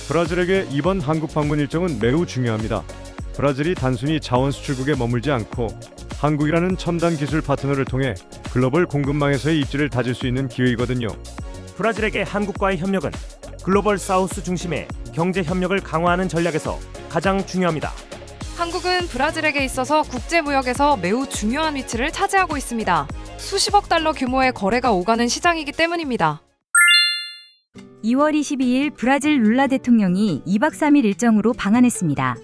브라질에게 이번 한국 방문 일정은 매우 중요합니다. 브라질이 단순히 자원 수출국에 머물지 않고 한국이라는 첨단 기술 파트너를 통해 글로벌 공급망에서의 입지를 다질 수 있는 기회이거든요. 브라질에게 한국과의 협력은 글로벌 사우스 중심의 경제 협력을 강화하는 전략에서 가장 중요합니다. 한국은 브라질에게 있어서 국제무역에서 매우 중요한 위치를 차지하고 있습니다. 수십억 달러 규모의 거래가 오가는 시장이기 때문입니다. 2월 22일 브라질 룰라 대통령이 2박 3일 일정으로 방한했습니다.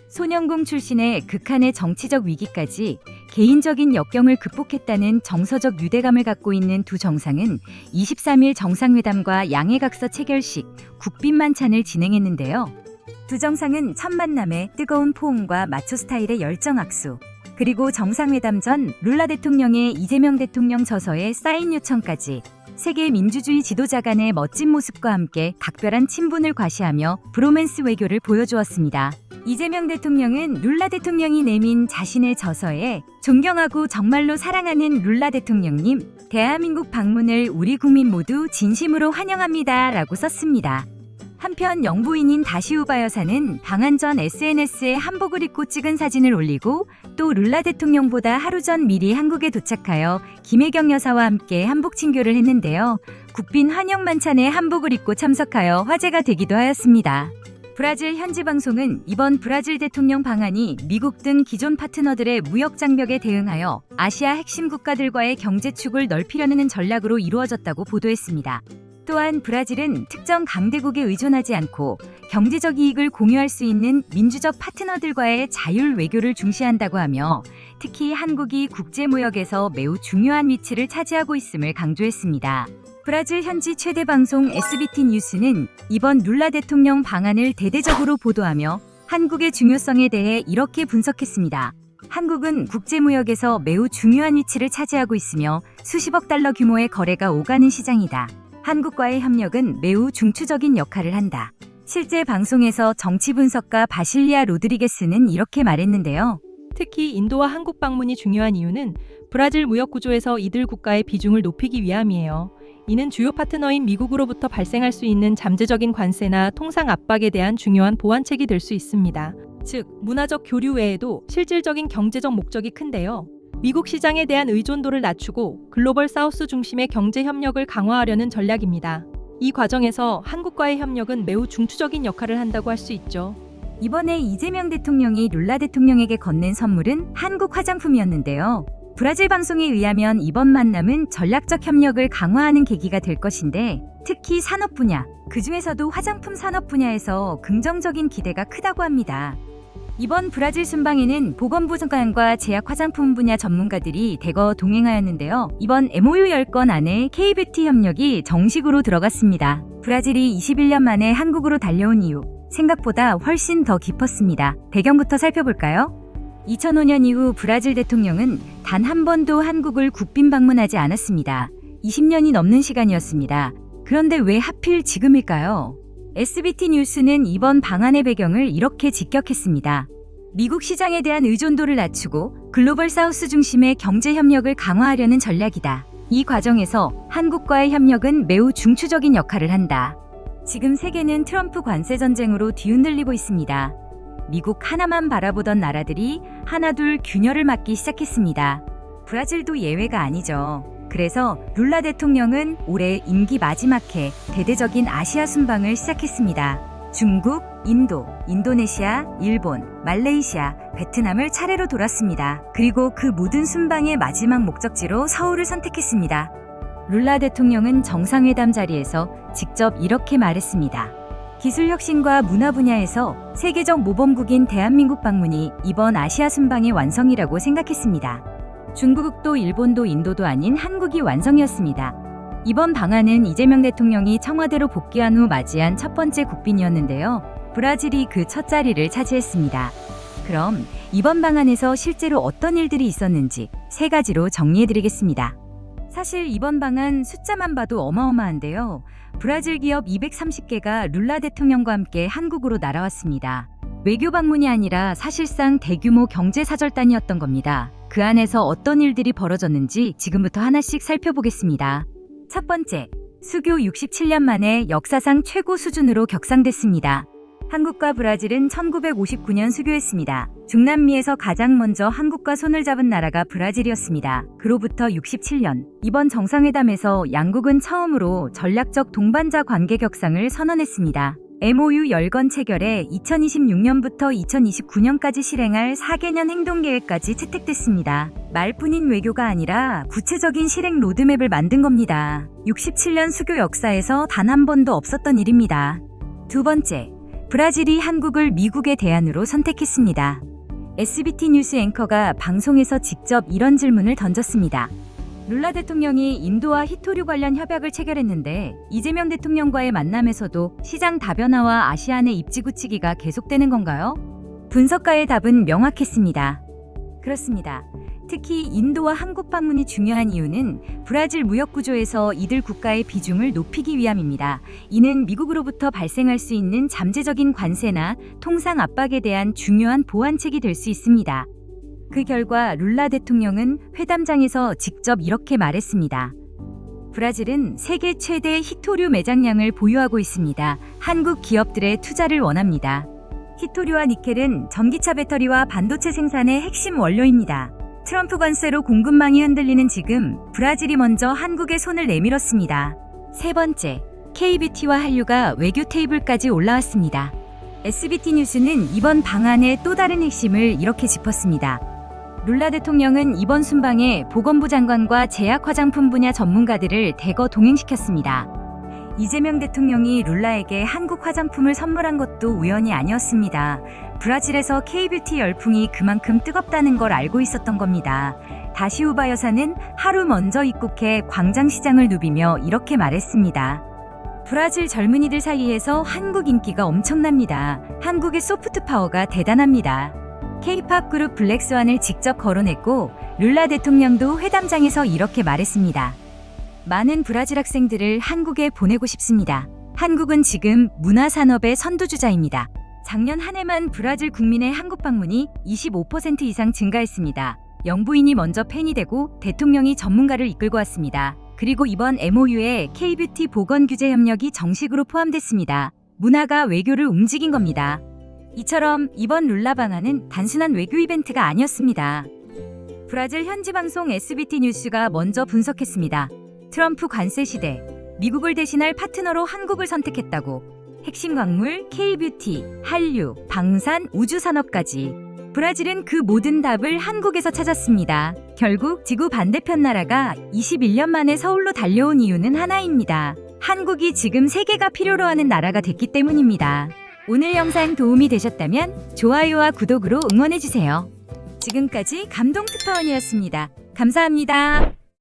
소년공 출신의 극한의 정치적 위기까지 개인적인 역경을 극복했다는 정서적 유대감을 갖고 있는 두 정상은 23일 정상회담과 양해각서 체결식, 국빈 만찬을 진행했는데요. 두 정상은 첫 만남에 뜨거운 포옹과 마초 스타일의 열정 악수, 그리고 정상회담 전 룰라 대통령의 이재명 대통령 저서의 사인 요청까지 세계 민주주의 지도자 간의 멋진 모습과 함께 각별한 친분을 과시하며 브로맨스 외교를 보여주었습니다. 이재명 대통령은 룰라 대통령이 내민 자신의 저서에 존경하고 정말로 사랑하는 룰라 대통령님, 대한민국 방문을 우리 국민 모두 진심으로 환영합니다 라고 썼습니다. 한편 영부인인 다시우바 여사는 방한 전 SNS에 한복을 입고 찍은 사진을 올리고 또 룰라 대통령보다 하루 전 미리 한국에 도착하여 김혜경 여사와 함께 한복 친교를 했는데요. 국빈 환영 만찬에 한복을 입고 참석하여 화제가 되기도 하였습니다. 브라질 현지 방송은 이번 브라질 대통령 방한이 미국 등 기존 파트너들의 무역 장벽에 대응하여 아시아 핵심 국가들과의 경제축을 넓히려는 전략으로 이루어졌다고 보도했습니다. 또한 브라질은 특정 강대국에 의존하지 않고 경제적 이익을 공유할 수 있는 민주적 파트너들과의 자율 외교를 중시한다고 하며 특히 한국이 국제무역에서 매우 중요한 위치를 차지하고 있음을 강조했습니다. 브라질 현지 최대 방송 SBT 뉴스는 이번 룰라 대통령 방한을 대대적으로 보도하며 한국의 중요성에 대해 이렇게 분석했습니다. 한국은 국제무역에서 매우 중요한 위치를 차지하고 있으며 수십억 달러 규모의 거래가 오가는 시장이다. 한국과의 협력은 매우 중추적인 역할을 한다. 실제 방송에서 정치 분석가 바실리아 로드리게스는 이렇게 말했는데요. 특히 인도와 한국 방문이 중요한 이유는 브라질 무역 구조에서 이들 국가의 비중을 높이기 위함이에요. 이는 주요 파트너인 미국으로부터 발생할 수 있는 잠재적인 관세나 통상 압박에 대한 중요한 보완책이 될 수 있습니다. 즉, 문화적 교류 외에도 실질적인 경제적 목적이 큰데요. 미국 시장에 대한 의존도를 낮추고 글로벌 사우스 중심의 경제 협력을 강화하려는 전략입니다. 이 과정에서 한국과의 협력은 매우 중추적인 역할을 한다고 할 수 있죠. 이번에 이재명 대통령이 룰라 대통령에게 건넨 선물은 한국 화장품이었는데요. 브라질 방송에 의하면 이번 만남은 전략적 협력을 강화하는 계기가 될 것인데 특히 산업 분야, 그중에서도 화장품 산업 분야에서 긍정적인 기대가 크다고 합니다. 이번 브라질 순방에는 보건부 장관과 제약 화장품 분야 전문가들이 대거 동행하였는데요. 이번 MOU 10건 안에 K뷰티 협력이 정식으로 들어갔습니다. 브라질이 21년 만에 한국으로 달려온 이유, 생각보다 훨씬 더 깊었습니다. 배경부터 살펴볼까요? 2005년 이후 브라질 대통령은 단 한 번도 한국을 국빈 방문하지 않았습니다. 20년이 넘는 시간이었습니다. 그런데 왜 하필 지금일까요? SBT 뉴스는 이번 방한의 배경을 이렇게 직격했습니다. 미국 시장에 대한 의존도를 낮추고 글로벌 사우스 중심의 경제 협력을 강화하려는 전략이다. 이 과정에서 한국과의 협력은 매우 중추적인 역할을 한다. 지금 세계는 트럼프 관세 전쟁으로 뒤흔들리고 있습니다. 미국 하나만 바라보던 나라들이 하나둘 균열을 맞기 시작했습니다. 브라질도 예외가 아니죠. 그래서 룰라 대통령은 올해 임기 마지막 해 대대적인 아시아 순방을 시작했습니다. 중국, 인도, 인도네시아, 일본, 말레이시아, 베트남을 차례로 돌았습니다. 그리고 그 모든 순방의 마지막 목적지로 서울을 선택했습니다. 룰라 대통령은 정상회담 자리에서 직접 이렇게 말했습니다. 기술혁신과 문화 분야에서 세계적 모범국인 대한민국 방문이 이번 아시아 순방의 완성이라고 생각했습니다. 중국도 일본도 인도도 아닌 한국이 완성이었습니다. 이번 방한은 이재명 대통령이 청와대로 복귀한 후 맞이한 첫 번째 국빈이었는데요. 브라질이 그 첫 자리를 차지했습니다. 그럼 이번 방한에서 실제로 어떤 일들이 있었는지 세 가지로 정리해드리겠습니다. 사실 이번 방한 숫자만 봐도 어마어마한데요. 브라질 기업 230개가 룰라 대통령과 함께 한국으로 날아왔습니다. 외교 방문이 아니라 사실상 대규모 경제사절단이었던 겁니다. 그 안에서 어떤 일들이 벌어졌는지 지금부터 하나씩 살펴보겠습니다. 첫 번째, 수교 67년 만에 역사상 최고 수준으로 격상됐습니다. 한국과 브라질은 1959년 수교했습니다. 중남미에서 가장 먼저 한국과 손을 잡은 나라가 브라질이었습니다. 그로부터 67년, 이번 정상회담에서 양국은 처음으로 전략적 동반자 관계 격상을 선언했습니다. MOU 열건 체결에 2026년부터 2029년까지 실행할 4개년 행동계획까지 채택됐습니다. 말뿐인 외교가 아니라 구체적인 실행 로드맵을 만든 겁니다. 67년 수교 역사에서 단 한 번도 없었던 일입니다. 두 번째, 브라질이 한국을 미국의 대안으로 선택했습니다. SBT 뉴스 앵커가 방송에서 직접 이런 질문을 던졌습니다. 룰라 대통령이 인도와 히토류 관련 협약을 체결했는데 이재명 대통령과의 만남에서도 시장 다변화와 아시안의 입지 굳히기가 계속되는 건가요? 분석가의 답은 명확했습니다. 그렇습니다. 특히 인도와 한국 방문이 중요한 이유는 브라질 무역 구조에서 이들 국가의 비중을 높이기 위함입니다. 이는 미국으로부터 발생할 수 있는 잠재적인 관세나 통상 압박에 대한 중요한 보완책이 될 수 있습니다. 그 결과 룰라 대통령은 회담장에서 직접 이렇게 말했습니다. 브라질은 세계 최대 히토류 매장량을 보유하고 있습니다. 한국 기업들의 투자를 원합니다. 히토류와 니켈은 전기차 배터리와 반도체 생산의 핵심 원료입니다. 트럼프 관세로 공급망이 흔들리는 지금 브라질이 먼저 한국에 손을 내밀었습니다. 세 번째, KBT와 한류가 외교 테이블까지 올라왔습니다. SBT 뉴스는 이번 방안의 또 다른 핵심을 이렇게 짚었습니다. 룰라 대통령은 이번 순방에 보건부 장관과 제약 화장품 분야 전문가들을 대거 동행시켰습니다. 이재명 대통령이 룰라에게 한국 화장품을 선물한 것도 우연이 아니었습니다. 브라질에서 K뷰티 열풍이 그만큼 뜨겁다는 걸 알고 있었던 겁니다. 다시우바 여사는 하루 먼저 입국해 광장시장을 누비며 이렇게 말했습니다. 브라질 젊은이들 사이에서 한국 인기가 엄청납니다. 한국의 소프트 파워가 대단합니다. K-팝 그룹 블랙스완을 직접 거론했고 룰라 대통령도 회담장에서 이렇게 말했습니다. 많은 브라질 학생들을 한국에 보내고 싶습니다. 한국은 지금 문화산업의 선두주자입니다. 작년 한 해만 브라질 국민의 한국 방문이 25% 이상 증가했습니다. 영부인이 먼저 팬이 되고 대통령이 전문가를 이끌고 왔습니다. 그리고 이번 MOU에 K뷰티 보건 규제 협력이 정식으로 포함됐습니다. 문화가 외교를 움직인 겁니다. 이처럼 이번 룰라 방안은 단순한 외교 이벤트가 아니었습니다. 브라질 현지 방송 SBT 뉴스가 먼저 분석했습니다. 트럼프 관세 시대, 미국을 대신할 파트너로 한국을 선택했다고. 핵심 광물, K뷰티, 한류, 방산, 우주산업까지. 브라질은 그 모든 답을 한국에서 찾았습니다. 결국 지구 반대편 나라가 21년 만에 서울로 달려온 이유는 하나입니다. 한국이 지금 세계가 필요로 하는 나라가 됐기 때문입니다. 오늘 영상 도움이 되셨다면 좋아요와 구독으로 응원해주세요. 지금까지 감동특파원이었습니다. 감사합니다.